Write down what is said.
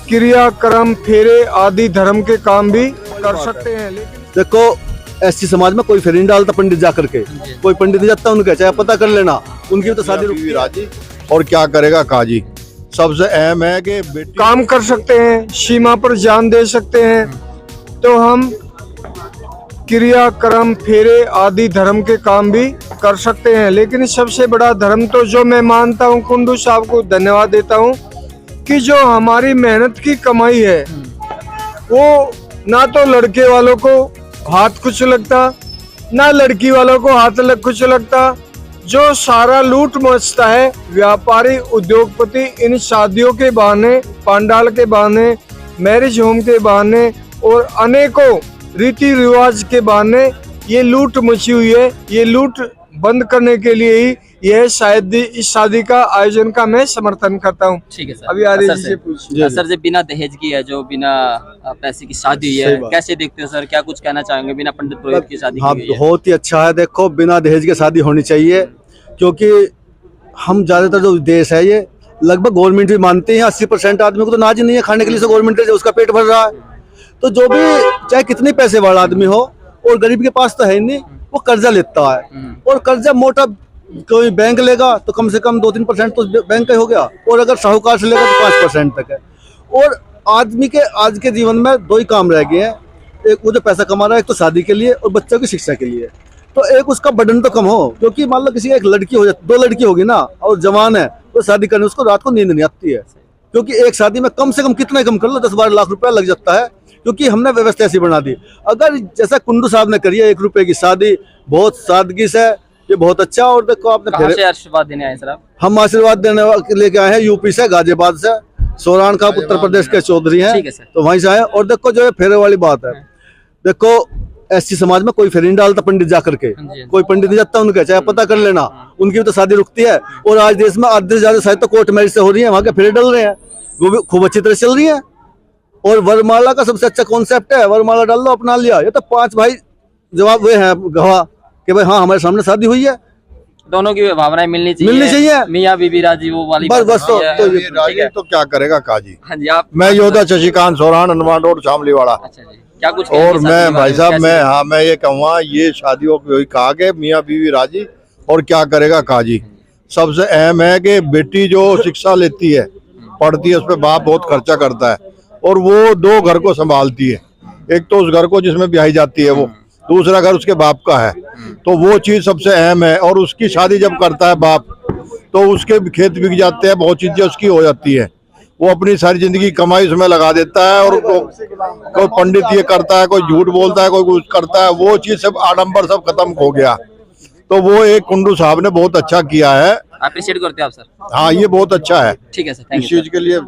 क्रियाक्रम फेरे आदि धर्म के काम भी कर सकते हैं। लेकिन देखो ऐसी समाज में कोई फेरी नहीं डालता पंडित जा करके, कोई पंडित नहीं जाता उनका, चाहे पता कर लेना उनकी तो शादी रुकी राजी और क्या करेगा काजी। सबसे अहम है कि बेटी काम कर सकते हैं, सीमा पर जान दे सकते हैं, तो हम क्रियाक्रम फेरे आदि धर्म के काम भी कर सकते हैं। लेकिन सबसे बड़ा धर्म तो जो मैं मानता हूँ, कुंडू साहब को धन्यवाद देता हूँ कि जो हमारी मेहनत की कमाई है वो ना तो लड़के वालों को हाथ कुछ लगता, ना लड़की वालों को हाथ कुछ लगता। जो सारा लूट मचता है व्यापारी उद्योगपति इन शादियों के बहाने, पंडाल के बहाने, मैरिज होम के बहाने और अनेकों रीति रिवाज के बहाने ये लूट मची हुई है। ये लूट बंद करने के लिए ही यह शायद इस शादी का आयोजन का मैं समर्थन करता हूँ। ठीक है सर। अभी आर्य जी से पूछिए। सर जो बिना दहेज की है, जो बिना पैसे की शादी है, कैसे देखते हो सर? क्या कुछ कहना चाहेंगे? बिना पंडित पुरोहित की शादी हाँ, की गई है। बहुत ही अच्छा है। देखो बिना दहेज की शादी होनी चाहिए, क्योंकि हम ज्यादातर जो देश है ये लगभग गवर्नमेंट भी मानते हैं। 80% आदमी को तो नाज ही नहीं है खाने के लिए, गवर्नमेंट उसका पेट भर रहा है। तो जो भी चाहे कितने पैसे वाला आदमी हो और गरीब के पास तो है ही नहीं, वो कर्जा लेता है और कर्जा मोटा कोई बैंक लेगा तो कम से कम 2-3% तो बैंक का ही हो गया, और अगर साहूकार से लेगा तो 5% तक है। और आदमी के आज के जीवन में दो ही काम रह गए हैं, एक वो जो पैसा कमा रहा है, एक तो शादी के लिए और बच्चों की शिक्षा के लिए। तो एक उसका बर्डन तो कम हो, क्योंकि मान लो किसी का एक लड़की हो जाती, 2 लड़की होगी ना और जवान है तो शादी करने उसको रात को नींद नहीं आती है, क्योंकि एक शादी में कम से कम कितना कम कर लो 10-12 लाख रुपया लग जाता है, क्योंकि हमने व्यवस्था ऐसी बना दी। अगर जैसा कुंडू साहब ने करी है 1 रुपए की शादी, बहुत सादगी से, ये बहुत अच्छा। और देखो आपने कहाँ से आशीर्वाद देने आए सर आप? हम आशीर्वाद देने लेके आए हैं यूपी से, गाजियाबाद से। सोरान खाप उत्तर प्रदेश के चौधरी हैं, तो वहीं से आए। और देखो जो है फेरे वाली बात है, देखो ऐसी समाज में कोई फेरी नहीं डालता पंडित जा करके, कोई पंडित नहीं जाता उनका, चाहे पता कर लेना उनकी तो शादी रुकती है। और आज देश में आधे से ज्यादा शायद तो कोर्ट मैरिज से हो रही है, वहाँ के फेरे डल रहे हैं, वो भी खूब अच्छी तरह चल रही है। और वरमाला का सबसे अच्छा कॉन्सेप्ट है, वरमाला डाल लो, अपना लिया। ये तो 5 भाई जवाब वे हैं गवाह कि भाई हाँ हमारे सामने शादी हुई है। दोनों की भावनाएं मिलनी चाहिए। मियाँ बीबी राजी वो वाली बस बात है। राजी तो क्या करेगा काजी। हाँ जी, आप? मैं योद्धा शशिकांत सोरान, हनुमान रोड, शामली वाला। अच्छा जी, क्या कुछ और मैं भाई साहब मैं ये कहूँगा, ये शादियों को कहा के मियाँ बीवी राजी और क्या करेगा काजी। सबसे अहम है कि बेटी जो शिक्षा लेती है, पढ़ती है, उस पर बाप बहुत खर्चा करता है और वो 2 घर को संभालती है। एक तो उस घर को जिसमें ब्याही जाती है वो, दूसरा घर उसके बाप का है, तो वो चीज सबसे अहम है। और उसकी शादी जब करता है बाप तो उसके खेत बिक जाते हैं, बहुत चीजें उसकी हो जाती है, वो अपनी सारी जिंदगी कमाई उसमें लगा देता है। और कोई पंडित ये करता है, कोई झूठ बोलता है, कोई कुछ करता है, वो चीज सब आडंबर सब खत्म हो गया। तो वो एक कुंडू साहब ने बहुत अच्छा किया है। अप्रिशिएट करते हैं आप सर? हाँ, ये बहुत अच्छा है ठीक है सर, थैंक इस यू चीज के लिए।